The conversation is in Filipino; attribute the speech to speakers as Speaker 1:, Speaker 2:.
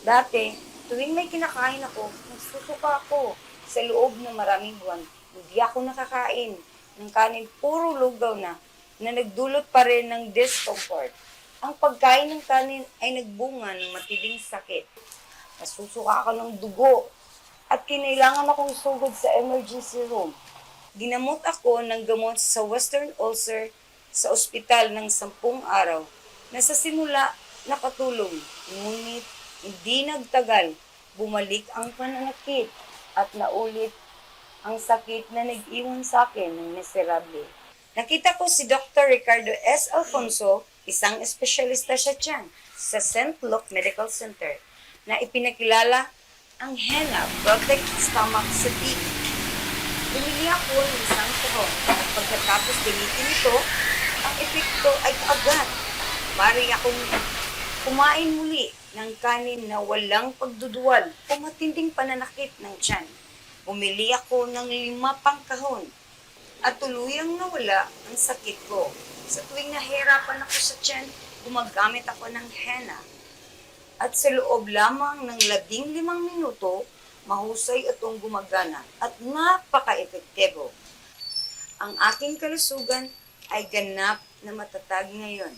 Speaker 1: Dati, tuwing may kinakain ako, nagsusuka ako. Sa loob ng maraming buwan, hindi ako nakakain ng kanin, puro lugaw na nagdulot pa rin ng discomfort. Ang pagkain ng kanin ay nagbunga ng matinding sakit. Nasusuka ako ng dugo at kinailangan akong sugod sa emergency room. Ginamot ako ng gamot sa Western ulcer sa ospital ng 10 araw na sa simula nakatulong. Ngunit hindi nagtagal, bumalik ang pananakit at naulit ang sakit na nag-iwan sa akin ng miserable. Nakita ko si Dr. Ricardo S. Alfonso, isang espesyalista sa tiyan sa St. Luke Medical Center, na ipinakilala ang henna protect stomach sa TB. Bumili ako ng isang tuhong at pagkatapos gamitin ito, ang epekto ay kaagad. Mari akong kumain muli ng kanin na walang pagduduwal o matinding pananakit ng tiyan. Bumili ako ng 5 kahon at tuluyang nawala ang sakit ko. Sa tuwing nahirapan ako sa tiyan, gumagamit ako ng henna. At sa loob lamang ng 15 minuto, mahusay itong gumagana at napaka-epektibo. Ang aking kalusugan ay ganap na matatag ngayon.